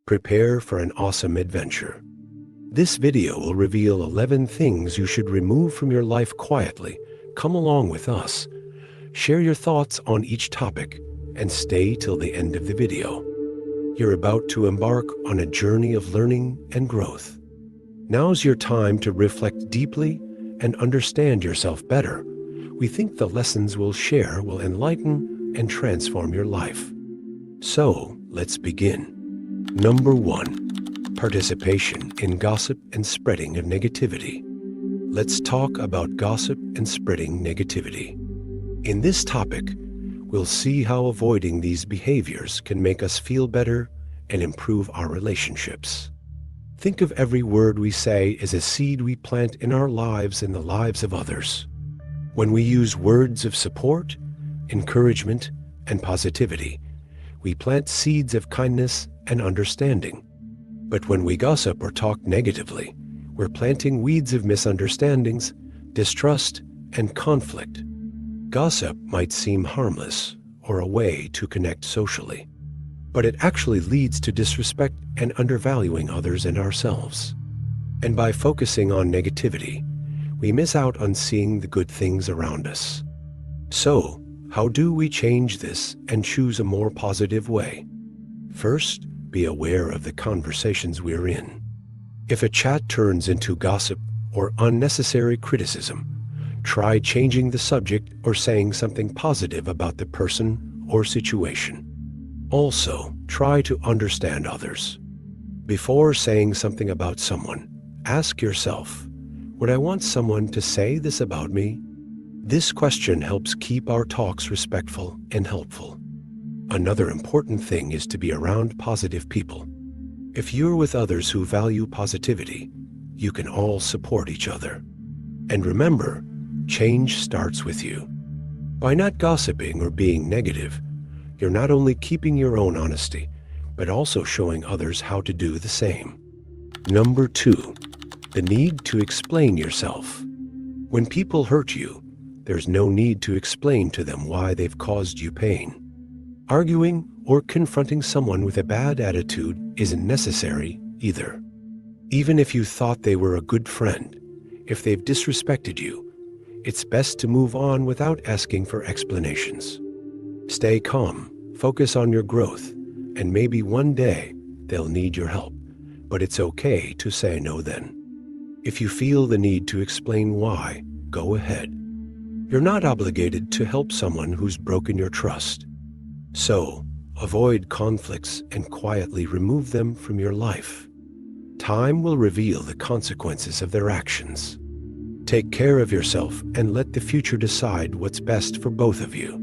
Prepare for an awesome adventure. This video will reveal 11 things you should remove from your life quietly. Come along with us. Share your thoughts on each topic and stay till the end of the video. You're about to embark on a journey of learning and growth. Now's your time to reflect deeply and understand yourself better. We think the lessons we'll share will enlighten and transform your life. So, let's begin. Number 1. Participation in gossip and spreading of negativity. Let's talk about gossip and spreading negativity. In this topic, we'll see how avoiding these behaviors can make us feel better and improve our relationships. Think of every word we say as a seed we plant in our lives and the lives of others. When we use words of support, encouragement, and positivity, we plant seeds of kindness and understanding. But when we gossip or talk negatively, we're planting weeds of misunderstandings, distrust, and conflict. Gossip might seem harmless or a way to connect socially, but it actually leads to disrespect and undervaluing others and ourselves. And by focusing on negativity, we miss out on seeing the good things around us. So, how do we change this and choose a more positive way? First, be aware of the conversations we're in. If a chat turns into gossip or unnecessary criticism, try changing the subject or saying something positive about the person or situation. Also, try to understand others. Before saying something about someone, ask yourself, would I want someone to say this about me? This question helps keep our talks respectful and helpful. Another important thing is to be around positive people. If you're with others who value positivity, you can all support each other. And remember, change starts with you. By not gossiping or being negative, you're not only keeping your own honesty, but also showing others how to do the same. Number 2, the need to explain yourself. When people hurt you, there's no need to explain to them why they've caused you pain. Arguing or confronting someone with a bad attitude isn't necessary either. Even if you thought they were a good friend, if they've disrespected you, it's best to move on without asking for explanations. Stay calm, focus on your growth, and maybe one day they'll need your help, but it's okay to say no then. If you feel the need to explain why, go ahead. You're not obligated to help someone who's broken your trust. So, avoid conflicts and quietly remove them from your life. Time will reveal the consequences of their actions. Take care of yourself and let the future decide what's best for both of you.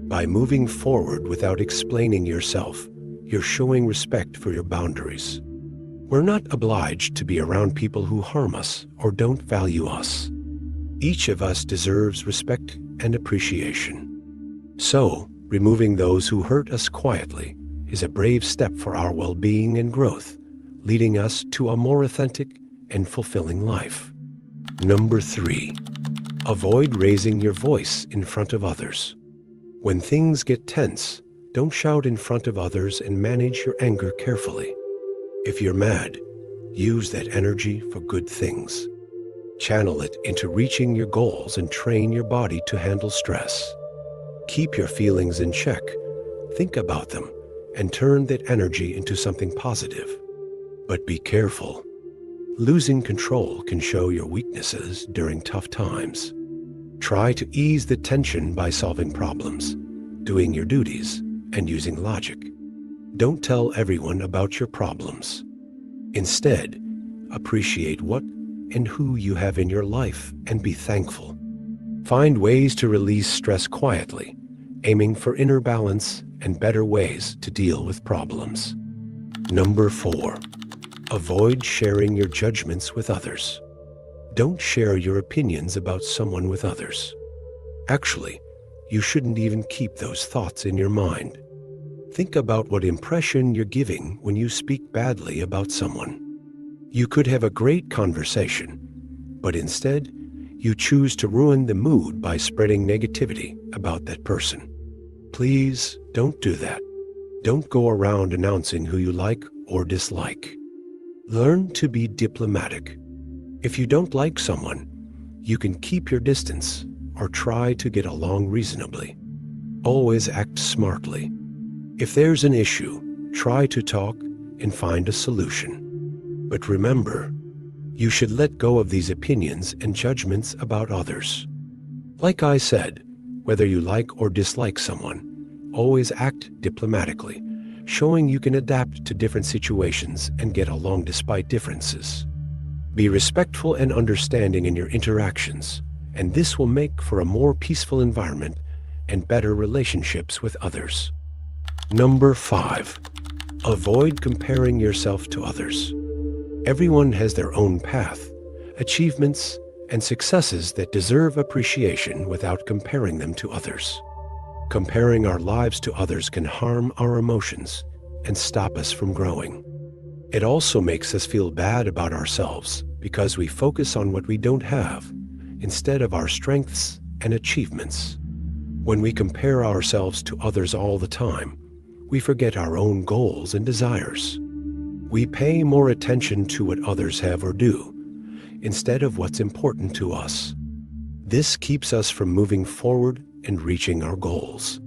By moving forward without explaining yourself, you're showing respect for your boundaries. We're not obliged to be around people who harm us or don't value us. Each of us deserves respect and appreciation. So, removing those who hurt us quietly is a brave step for our well-being and growth, leading us to a more authentic and fulfilling life. Number 3, avoid raising your voice in front of others. When things get tense, don't shout in front of others and manage your anger carefully. If you're mad, use that energy for good things. Channel it into reaching your goals and train your body to handle stress. Keep your feelings in check, think about them, and turn that energy into something positive. But be careful. Losing control can show your weaknesses during tough times. Try to ease the tension by solving problems, doing your duties, and using logic. Don't tell everyone about your problems. Instead, appreciate what and who you have in your life and be thankful. Find ways to release stress quietly, aiming for inner balance and better ways to deal with problems. Number 4, avoid sharing your judgments with others. Don't share your opinions about someone with others. Actually, you shouldn't even keep those thoughts in your mind. Think about what impression you're giving when you speak badly about someone. You could have a great conversation, but instead, you choose to ruin the mood by spreading negativity about that person. Please don't do that. Don't go around announcing who you like or dislike. Learn to be diplomatic. If you don't like someone, you can keep your distance or try to get along reasonably. Always act smartly. If there's an issue, try to talk and find a solution. But remember, you should let go of these opinions and judgments about others. Like I said, whether you like or dislike someone, always act diplomatically, showing you can adapt to different situations and get along despite differences. Be respectful and understanding in your interactions, and this will make for a more peaceful environment and better relationships with others. Number 5. Avoid comparing yourself to others. Everyone has their own path, achievements, and successes that deserve appreciation without comparing them to others. Comparing our lives to others can harm our emotions and stop us from growing. It also makes us feel bad about ourselves because we focus on what we don't have instead of our strengths and achievements. When we compare ourselves to others all the time, we forget our own goals and desires. We pay more attention to what others have or do instead of what's important to us. This keeps us from moving forward and reaching our goals.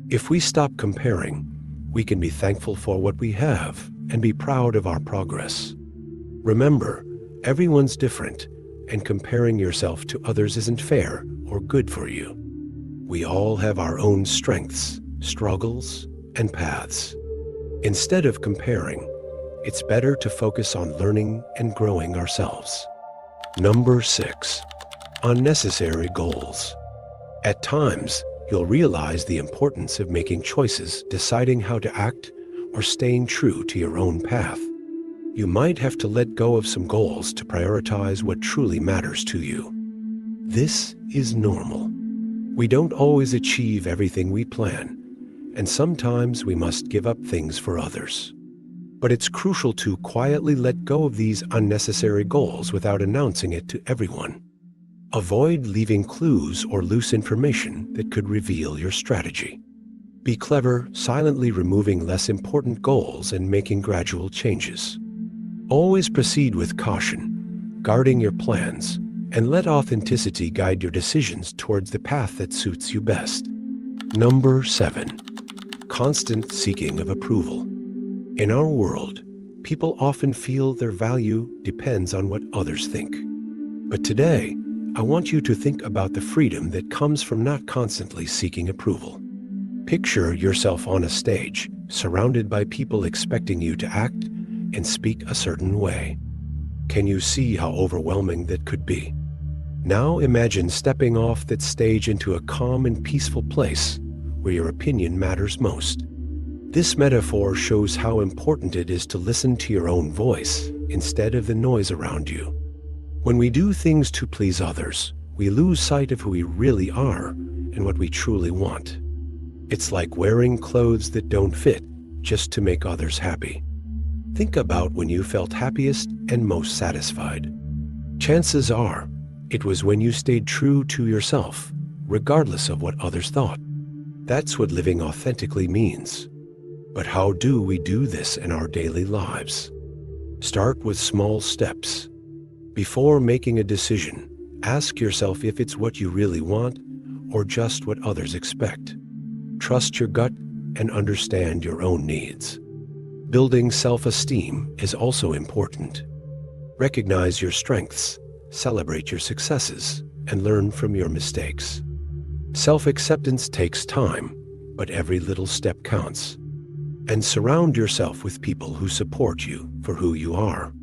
If we stop comparing, we can be thankful for what we have and be proud of our progress. Remember, everyone's different, and comparing yourself to others isn't fair or good for you. We all have our own strengths, struggles, and paths. Instead of comparing, it's better to focus on learning and growing ourselves. Number 6. Unnecessary goals. At times, you'll realize the importance of making choices, deciding how to act, or staying true to your own path. You might have to let go of some goals to prioritize what truly matters to you. This is normal. We don't always achieve everything we plan, and sometimes we must give up things for others. But it's crucial to quietly let go of these unnecessary goals without announcing it to everyone. Avoid leaving clues or loose information that could reveal your strategy. Be clever, silently removing less important goals and making gradual changes. Always proceed with caution, guarding your plans, and let authenticity guide your decisions towards the path that suits you best. Number 7. Constant seeking of approval. In our world, people often feel their value depends on what others think. But today, I want you to think about the freedom that comes from not constantly seeking approval. Picture yourself on a stage, surrounded by people expecting you to act and speak a certain way. Can you see how overwhelming that could be? Now imagine stepping off that stage into a calm and peaceful place where your opinion matters most. This metaphor shows how important it is to listen to your own voice instead of the noise around you. When we do things to please others, we lose sight of who we really are and what we truly want. It's like wearing clothes that don't fit just to make others happy. Think about when you felt happiest and most satisfied. Chances are, it was when you stayed true to yourself, regardless of what others thought. That's what living authentically means. But how do we do this in our daily lives? Start with small steps. Before making a decision, ask yourself if it's what you really want or just what others expect. Trust your gut and understand your own needs. Building self-esteem is also important. Recognize your strengths, celebrate your successes, and learn from your mistakes. Self-acceptance takes time, but every little step counts. And surround yourself with people who support you for who you are.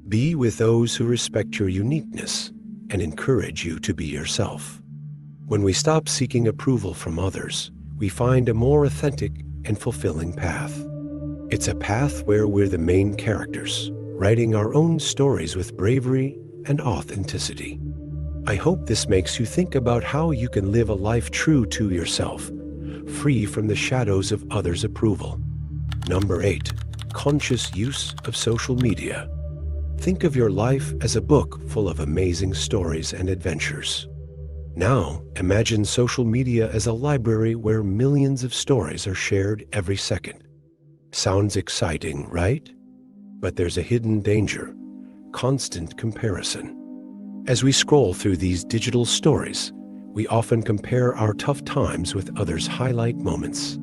Be with those who respect your uniqueness and encourage you to be yourself. When we stop seeking approval from others, we find a more authentic and fulfilling path. It's a path where we're the main characters, writing our own stories with bravery and authenticity. I hope this makes you think about how you can live a life true to yourself, free from the shadows of others' approval. Number 8. Conscious use of social media. Think of your life as a book full of amazing stories and adventures. Now, imagine social media as a library where millions of stories are shared every second. Sounds exciting, right? But there's a hidden danger: constant comparison. As we scroll through these digital stories, we often compare our tough times with others' highlight moments.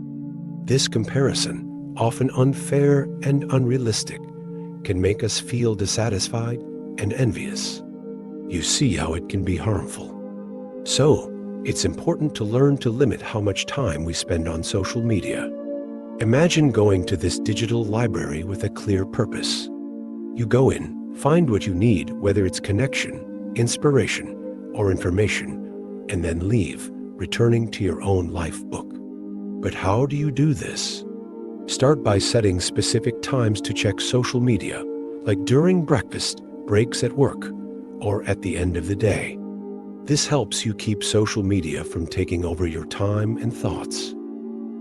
This comparison, often unfair and unrealistic, can make us feel dissatisfied and envious. You see how it can be harmful. So, it's important to learn to limit how much time we spend on social media. Imagine going to this digital library with a clear purpose. You go in, find what you need, whether it's connection, inspiration, or information, and then leave, returning to your own life book. But how do you do this? Start by setting specific times to check social media, like during breakfast, breaks at work, or at the end of the day. This helps you keep social media from taking over your time and thoughts.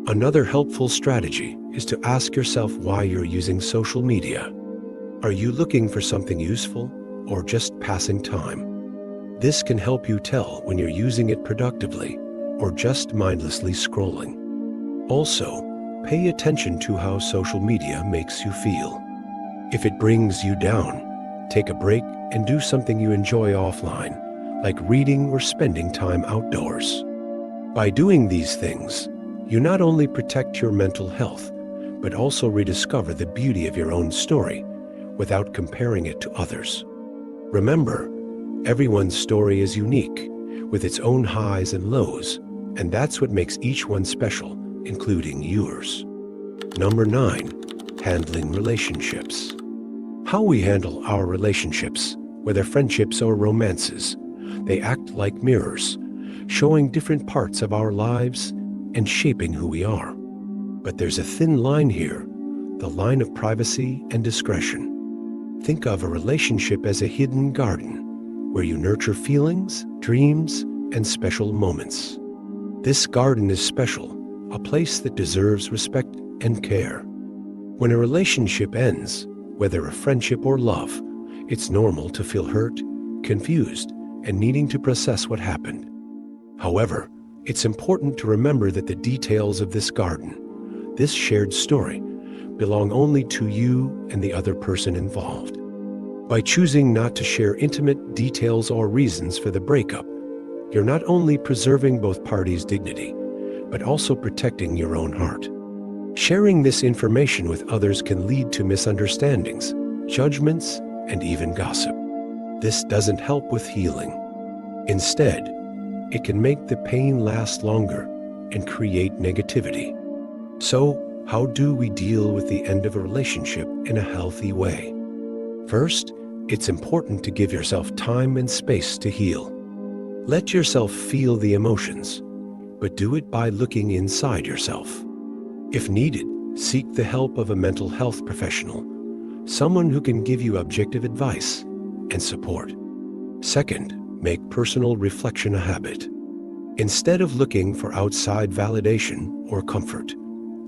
Another helpful strategy is to ask yourself why you're using social media. Are you looking for something useful or just passing time? This can help you tell when you're using it productively or just mindlessly scrolling. Also, pay attention to how social media makes you feel. If it brings you down, take a break and do something you enjoy offline, like reading or spending time outdoors. By doing these things, you not only protect your mental health, but also rediscover the beauty of your own story without comparing it to others. Remember, everyone's story is unique, with its own highs and lows, and that's what makes each one special, including yours. Number 9, handling relationships. How we handle our relationships, whether friendships or romances, they act like mirrors, showing different parts of our lives and shaping who we are. But there's a thin line here, the line of privacy and discretion. Think of a relationship as a hidden garden, where you nurture feelings, dreams, and special moments. This garden is special, a place that deserves respect and care. When a relationship ends, whether a friendship or love, it's normal to feel hurt, confused, and needing to process what happened. However, it's important to remember that the details of this garden, this shared story, belong only to you and the other person involved. By choosing not to share intimate details or reasons for the breakup, you're not only preserving both parties' dignity, but also protecting your own heart. Sharing this information with others can lead to misunderstandings, judgments, and even gossip. This doesn't help with healing. Instead, it can make the pain last longer and create negativity. So, how do we deal with the end of a relationship in a healthy way? First, it's important to give yourself time and space to heal. Let yourself feel the emotions, but do it by looking inside yourself. If needed, seek the help of a mental health professional, someone who can give you objective advice and support. Second, make personal reflection a habit. Instead of looking for outside validation or comfort,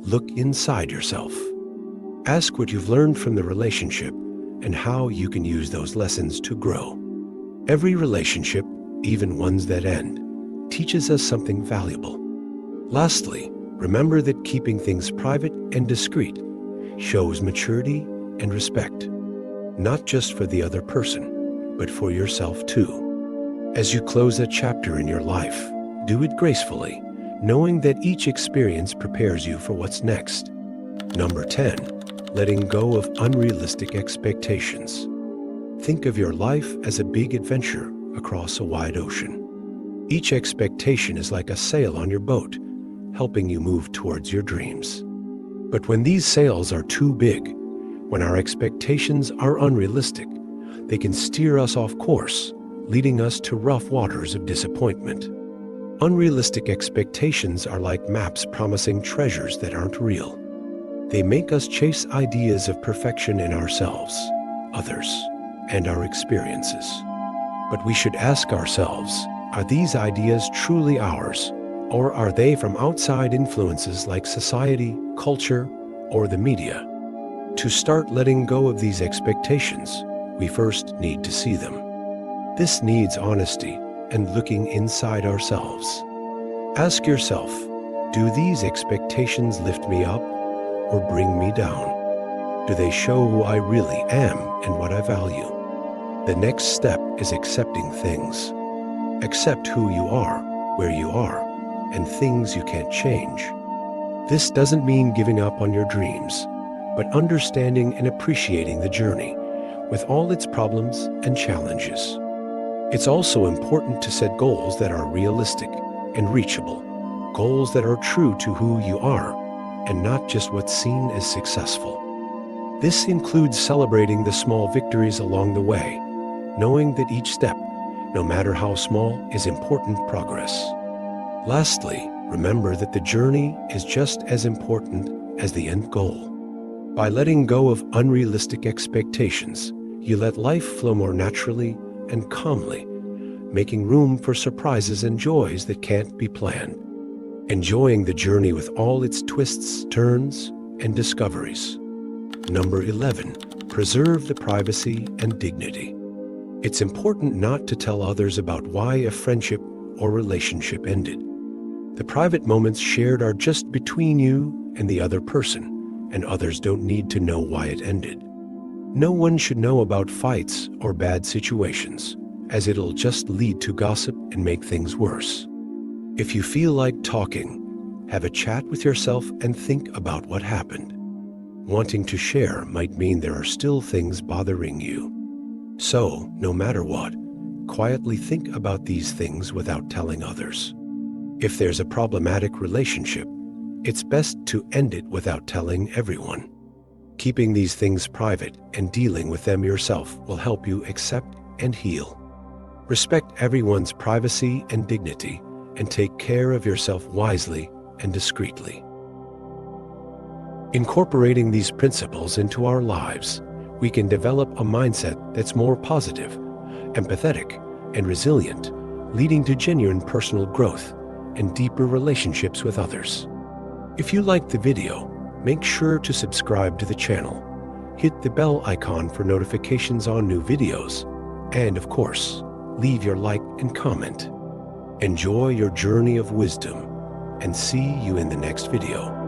look inside yourself. Ask what you've learned from the relationship and how you can use those lessons to grow. Every relationship, even ones that end, teaches us something valuable. Lastly, remember that keeping things private and discreet shows maturity and respect, not just for the other person, but for yourself too. As you close a chapter in your life, do it gracefully, knowing that each experience prepares you for what's next. Number 10, letting go of unrealistic expectations. Think of your life as a big adventure across a wide ocean. Each expectation is like a sail on your boat, helping you move towards your dreams. But when these sails are too big, when our expectations are unrealistic, they can steer us off course, leading us to rough waters of disappointment. Unrealistic expectations are like maps promising treasures that aren't real. They make us chase ideas of perfection in ourselves, others, and our experiences. But we should ask ourselves, are these ideas truly ours, or are they from outside influences like society, culture, or the media? To start letting go of these expectations, we first need to see them. This needs honesty and looking inside ourselves. Ask yourself, do these expectations lift me up or bring me down? Do they show who I really am and what I value? The next step is accepting things. Accept who you are, where you are, and things you can't change. This doesn't mean giving up on your dreams, but understanding and appreciating the journey, with all its problems and challenges. It's also important to set goals that are realistic and reachable, goals that are true to who you are, and not just what's seen as successful. This includes celebrating the small victories along the way, knowing that each step, no matter how small, is important progress. Lastly, remember that the journey is just as important as the end goal. By letting go of unrealistic expectations, you let life flow more naturally and calmly, making room for surprises and joys that can't be planned. Enjoying the journey with all its twists, turns, and discoveries. Number 11, preserve the privacy and dignity. It's important not to tell others about why a friendship or relationship ended. The private moments shared are just between you and the other person, and others don't need to know why it ended. No one should know about fights or bad situations, as it'll just lead to gossip and make things worse. If you feel like talking, have a chat with yourself and think about what happened. Wanting to share might mean there are still things bothering you. So, no matter what, quietly think about these things without telling others. If there's a problematic relationship, it's best to end it without telling everyone. Keeping these things private and dealing with them yourself will help you accept and heal. Respect everyone's privacy and dignity, and take care of yourself wisely and discreetly. Incorporating these principles into our lives, we can develop a mindset that's more positive, empathetic, and resilient, leading to genuine personal growth and deeper relationships with others. If you liked the video, make sure to subscribe to the channel, hit the bell icon for notifications on new videos, and of course, leave your like and comment. Enjoy your journey of wisdom, and see you in the next video.